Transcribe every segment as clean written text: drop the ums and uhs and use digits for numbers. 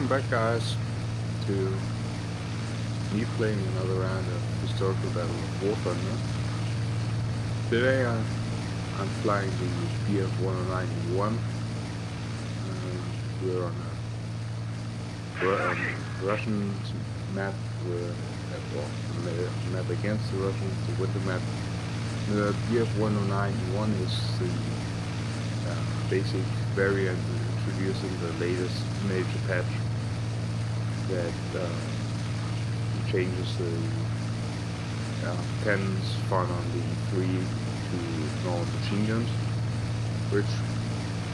Welcome back, guys, to me playing another round of Historical Battle of War Thunder. Today I'm flying the BF109-E1. We're on a Russian map, the map against the Russians, the winter map. The BF109-E1 is the basic variant introduced in the latest major patch that changes the cannons found on the E3 to normal machine guns, which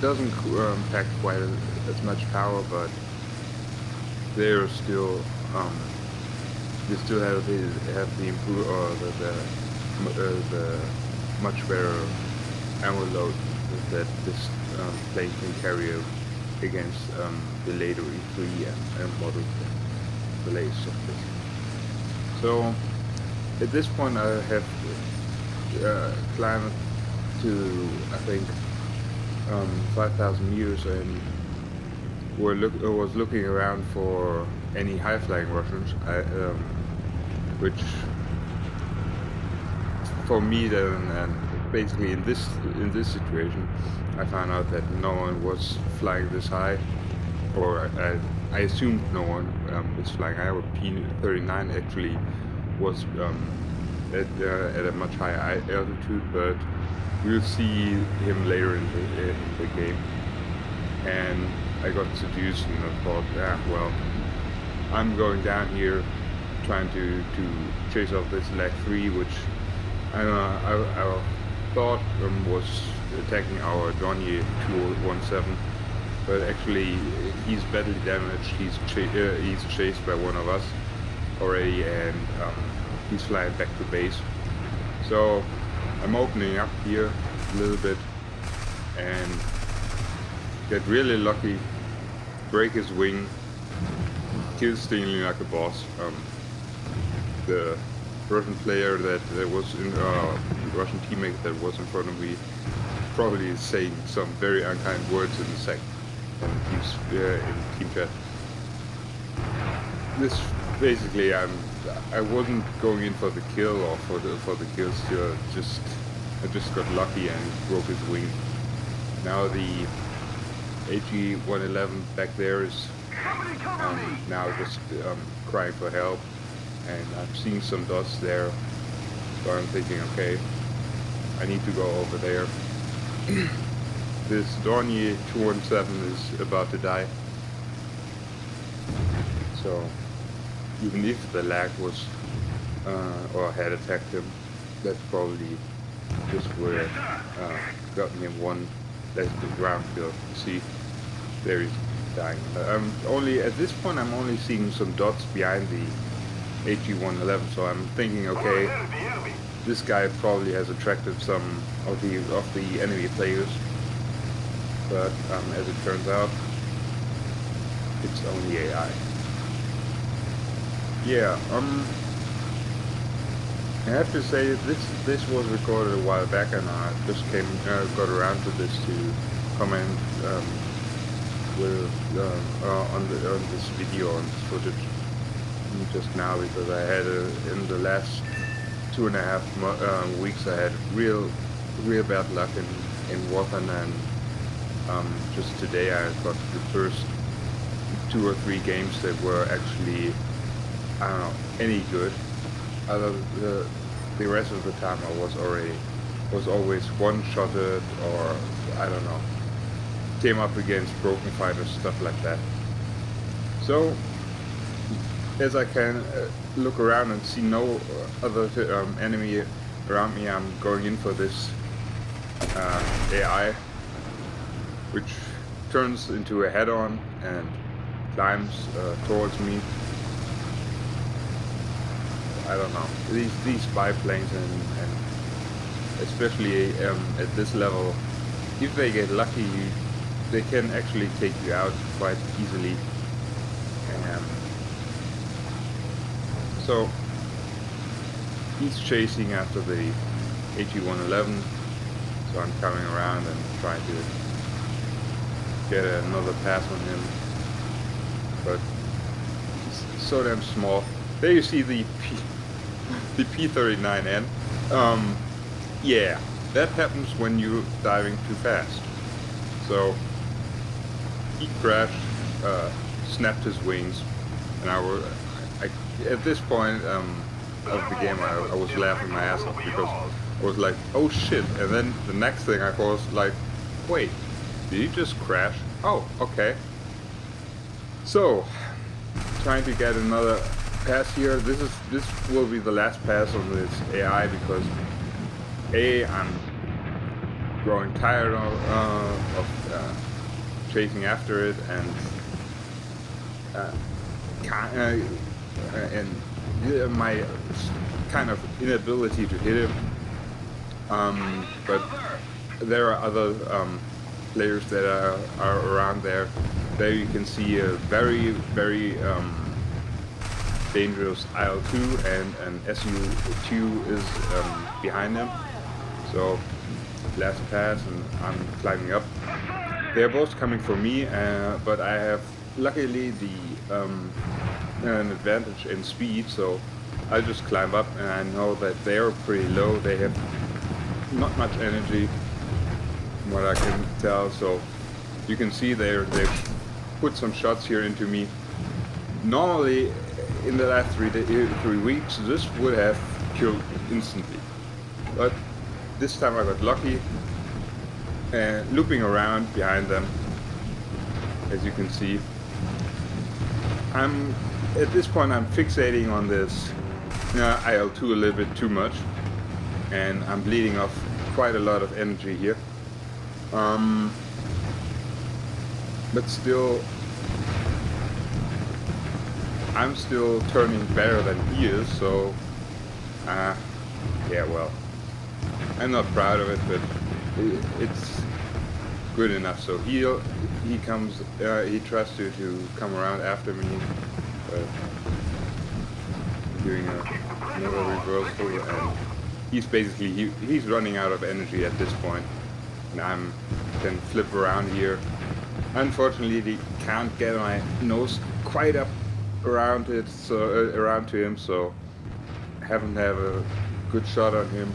doesn't pack quite as much power, but they're still they still have the improve or the much better ammo load that this plane can carry against the later E3 and models and the latest of this. So at this point I have climbed to, I think, 5,000 meters, and was looking around for any high-flying Russians, which for me then, and basically in this situation, I found out that no one was flying this high, or I assumed no one was flying high. P-39 actually was at a much higher altitude, but we'll see him later in the game. And I got seduced and I thought, well, I'm going down here trying to chase off this Lag 3, which I thought was attacking our Dornier 217, but actually he's badly damaged. He's chased by one of us already, and he's flying back to base. So I'm opening up here a little bit and get really lucky, break his wing, kill Stingley like a boss. The Russian player that was in Russian teammate that was in front of me probably is saying some very unkind words in the sec and in team chat. This basically, I wasn't going in for the kill or for the kill steal. I just got lucky and broke his wing. Now the AG-111 back there is now just crying for help, and I'm seeing some dust there, so I'm thinking, okay, I need to go over there. This Dornier 217 is about to die, so even if the lag was or had attacked him, that's probably just would have gotten him one less ground kill. See, there he's dying. Only at this point I'm only seeing some dots behind the AG-111, so I'm thinking, okay, this guy probably has attracted some of the enemy players, but as it turns out, it's only AI. Yeah, I have to say this was recorded a while back, and I just got around to this to comment on this video, on this footage just now, because I had in the last 2.5 weeks I had real bad luck in War Thunder, and just today I got the first 2 or 3 games that were actually, I don't know, any good. The rest of the time I was always one-shotted, or I don't know, came up against broken fighters, stuff like that. So as I can look around and see no other enemy around me, I'm going in for this AI, which turns into a head-on and climbs towards me. I don't know, these spy planes, and especially at this level, if they get lucky, they can actually take you out quite easily. So he's chasing after the AG-111, so I'm coming around and trying to get another pass on him. but it's so damn small. There you see the P39N. Yeah, that happens when you're diving too fast. So he crashed, snapped his wings, and at this point of the game I was laughing my ass off because I was like, oh shit, and then the next thing I was like, wait, did he just crash? Oh, okay. So, trying to get another pass here. This will be the last pass on this AI because I'm growing tired of chasing after it, and my kind of inability to hit him. But there are other players that are around there. There you can see a very, very dangerous IL-2, and an SU-2 is behind them. So last pass, and I'm climbing up. They're both coming for me, but I have luckily an advantage in speed, so I just climb up, and I know that they're pretty low. They have not much energy, from what I can tell. So you can see they've put some shots here into me. Normally, in the last 3 weeks, this would have killed instantly, but this time I got lucky, and looping around behind them, as you can see. At this point I'm fixating on this IL-2 a little bit too much, and I'm bleeding off quite a lot of energy here. But still, I'm still turning better than he is, so yeah, well, I'm not proud of it, but it's good enough. So he comes, he tries to come around after me, but doing another reversal, and he's basically he's running out of energy at this point, and I can flip around here. Unfortunately, he can't get my nose quite up around it, so around to him, so I haven't have a good shot on him.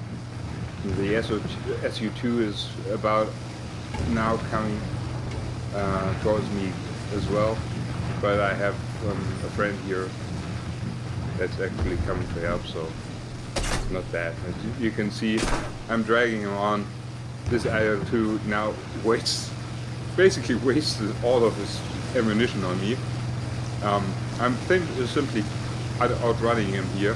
The SU-2 is about now coming towards me as well, but I have a friend here that's actually coming to help, so it's not bad. As you can see, I'm dragging him on. This IL-2 now basically wasted all of his ammunition on me. I'm simply outrunning him here.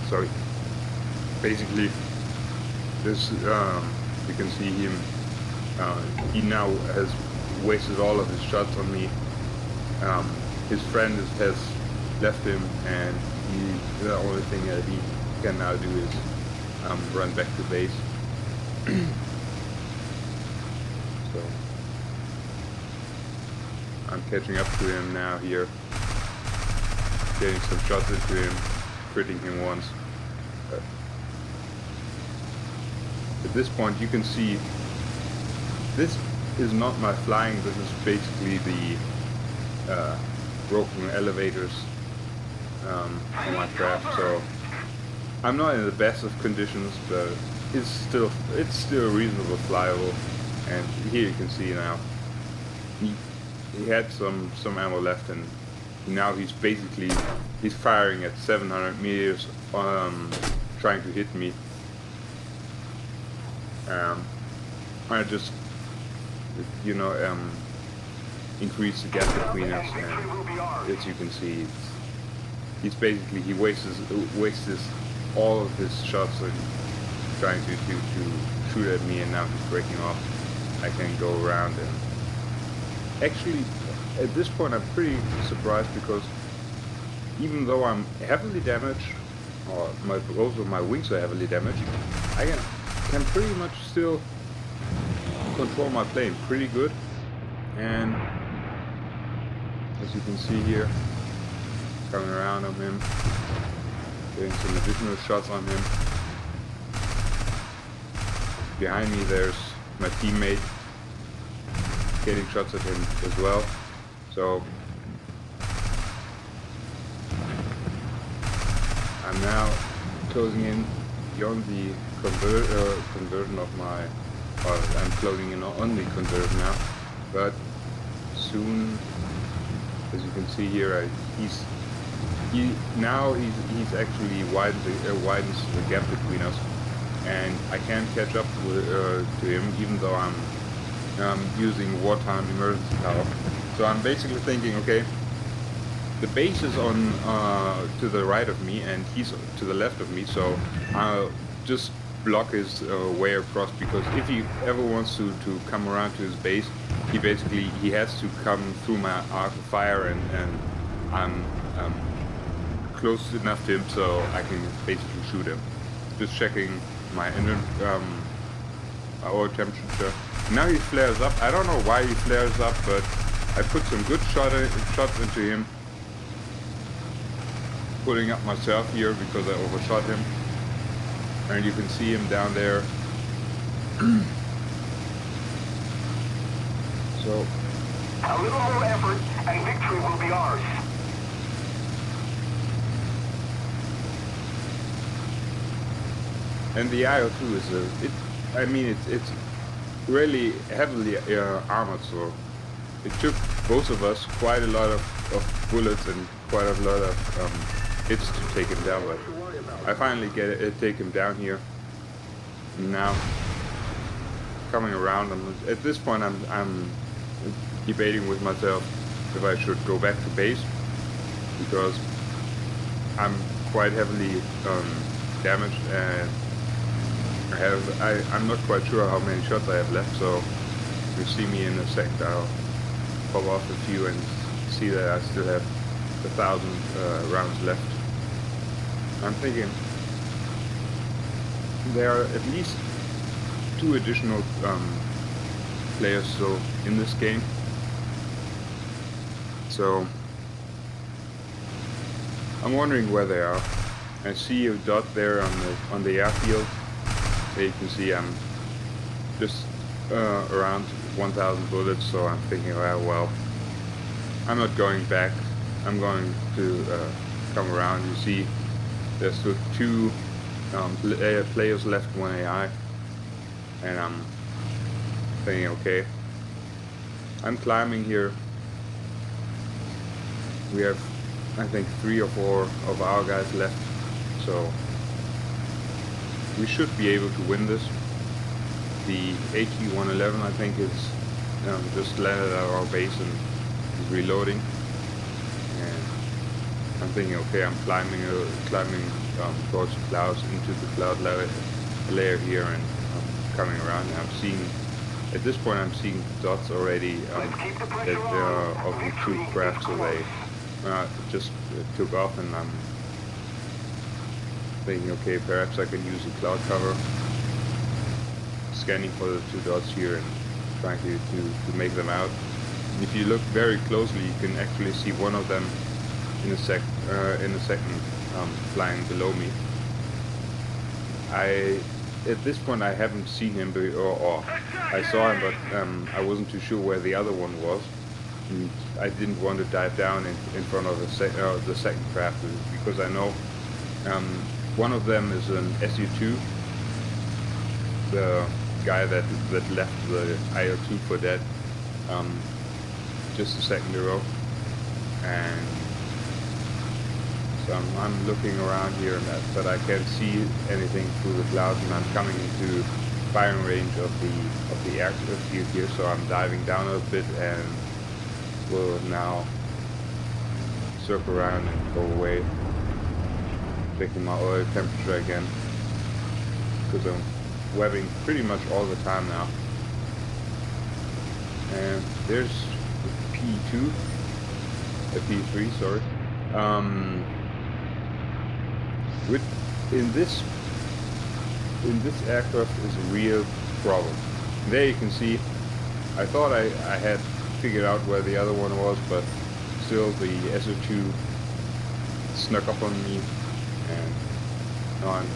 Sorry. Basically, this you can see him. He now has wasted all of his shots on me. His friend has left him, and the only thing that he can now do is run back to base. So I'm catching up to him now here, getting some shots into him, critting him once. At this point you can see this is not my flying, this is basically the broken elevators on my craft, so I'm not in the best of conditions, but it's still reasonable flyable. And here you can see now he had some ammo left, and now he's firing at 700 meters trying to hit me. I just increase the gap between us, and as you can see, he wastes all of his shots and trying to shoot at me, and now he's breaking off. I can go around, and actually at this point I'm pretty surprised, because even though I'm heavily damaged, or also my wings are heavily damaged, I can pretty much still control my plane pretty good. And as you can see here, coming around on him, getting some additional shots on him. Behind me there's my teammate, getting shots at him as well. So I'm now closing in beyond the conversion of my, I'm closing in on the conversion now, but soon, as you can see here, he's actually widens the gap between us, and I can't catch up to him, even though I'm using wartime emergency power. So I'm basically thinking, okay, the base is on to the right of me, and he's to the left of me, so I'll just block his way across, because if he ever wants to come around to his base, he has to come through my arc of fire, and I'm close enough to him so I can basically shoot him. Just checking my oil temperature. Now he flares up. I don't know why he flares up, but I put some good shots into him. Putting up myself here because I overshot him. And you can see him down there. So a little more effort and victory will be ours. And the IO2 is it's really heavily armored, so it took both of us quite a lot of bullets and quite a lot of hits to take him down, but I finally take him down here. And now coming around, at this point I'm debating with myself if I should go back to base, because I'm quite heavily damaged, and I'm not quite sure how many shots I have left, so you see me in a second. I'll pop off a few and see that I still have 1,000 rounds left. I'm thinking there are at least 2 additional players still in this game, so I'm wondering where they are. I see a dot there on the airfield. There you can see I'm just around 1,000 bullets, so I'm thinking, well, I'm not going back. I'm going to come around. You see there's still 2 players left, 1 AI, and I'm thinking, okay, I'm climbing here. We have, I think, 3 or 4 of our guys left, so we should be able to win this. The AT-111, I think, is just landed at our base and is reloading. And I'm thinking, okay, I'm climbing towards the clouds, into the cloud layer here, and I'm coming around. And I'm seeing, at this point, I'm seeing dots already that of the 2 craft, so they just took off, and I'm thinking, okay, perhaps I can use a cloud cover, scanning for the 2 dots here and trying to make them out. And if you look very closely, you can actually see one of them in a second flying below me. At this point I haven't seen him, or I saw him, but I wasn't too sure where the other one was. And I didn't want to dive down in front of the second craft, because I know one of them is an SU-2, the guy that left the IO-2 for dead just a second ago. And so I'm looking around here, but I can't see anything through the clouds, and I'm coming into firing range of the airfield here, so I'm diving down a bit and will now circle around and go away, checking my oil temperature again, because I'm webbing pretty much all the time now. And there's the P2, the P3, sorry. In this aircraft is a real problem. There you can see, I thought I had figured out where the other one was, but still the SO2 snuck up on me, and now I'm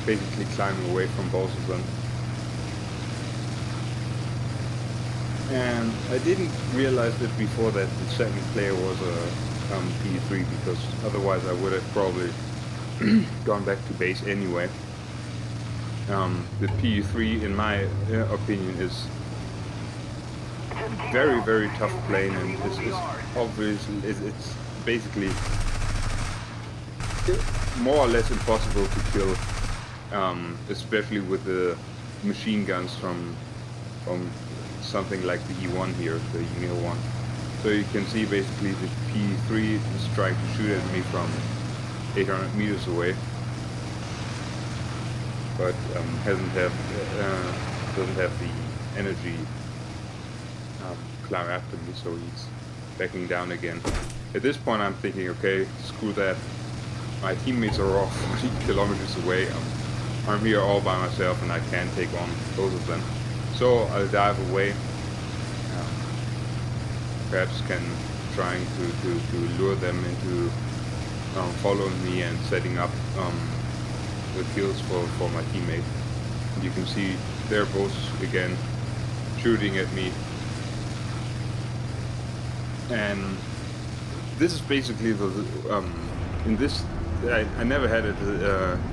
basically climbing away from both of them. And I didn't realize that before that the second player was a P3, because otherwise I would have probably gone back to base anyway. The P3, in my opinion, is very, very tough plane, and is obviously it's basically more or less impossible to kill, especially with the machine guns from something like the E1 here, the Unil 1. So you can see basically the P3 is trying to shoot at me from 800 meters away, but doesn't have the energy climb after me, so he's backing down again. At this point I'm thinking, okay, screw that. My teammates are all 40 kilometers away. I'm here all by myself and I can't take on both of them. So I'll dive away. Perhaps trying to lure them into following me and setting up the kills for my teammate. And you can see they're both again shooting at me. And this is basically in this. I never had it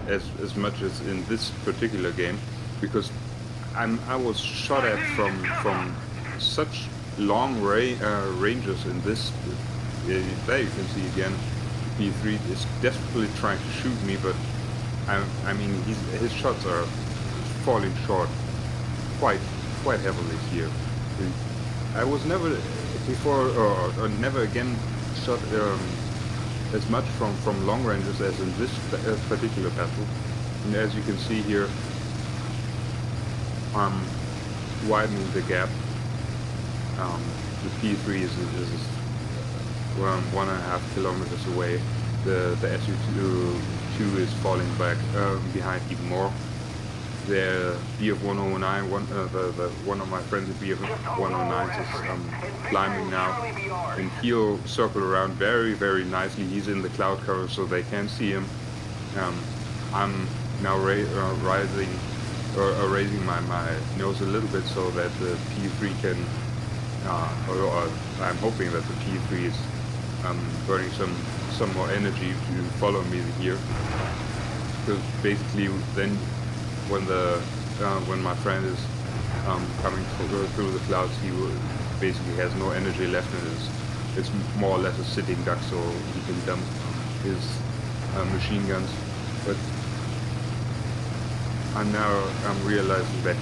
as much as in this particular game, because I was shot at from such long ranges in this. There you can see again, P3 is desperately trying to shoot me, but I mean his shots are falling short quite heavily here. I was never before or never again shot as much from long ranges as in this particular battle. And as you can see here, I'm widening the gap. The P3 is around 1.5 kilometers away. The SU2 is falling back behind even more. The BF109, one of my friends at BF109 is climbing now, and he'll circle around very nicely. He's in the cloud cover, so they can't see him. I'm now raising my nose a little bit so that the P3 can, or I'm hoping that the P3 is burning some more energy to follow me here. Because basically then when my friend is coming through the clouds, he basically has no energy left, and it's more or less a sitting duck, so he can dump his machine guns. But I'm realizing that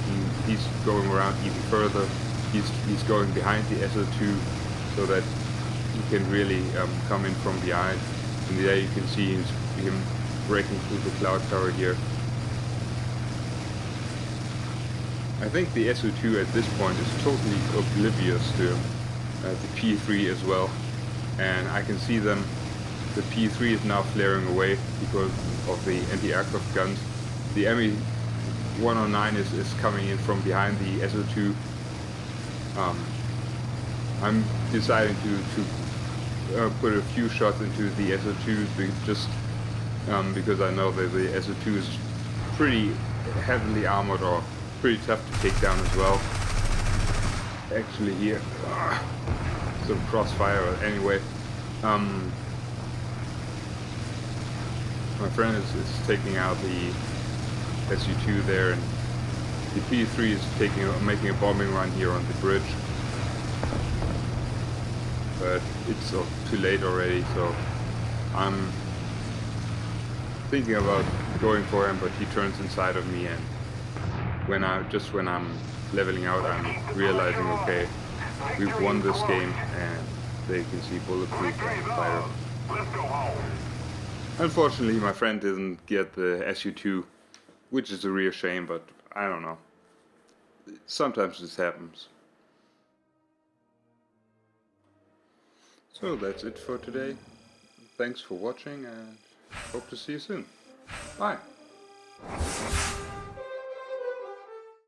he's going around even further. He's going behind the SO2 so that he can really come in from behind. And there you can see him breaking through the cloud cover here. I think the SO2 at this point is totally oblivious to the P3 as well, and I can see them. The P3 is now flaring away because of the anti-aircraft guns. The ME109 is coming in from behind the SO2. I'm deciding to put a few shots into the SO2 just because I know that the SO2 is pretty heavily armored, or pretty tough to take down as well. Actually here, some crossfire, but anyway. My friend is taking out the SU2 there, and the P3 is making a bombing run here on the bridge. But it's too late already, so I'm thinking about going for him, but he turns inside of me, and when I'm leveling out, I'm realizing, okay, we've won this game, and there you can see bulletproof fighter. Unfortunately, my friend didn't get the SU2, which is a real shame, but I don't know. Sometimes this happens. So that's it for today. Thanks for watching, and hope to see you soon. Bye.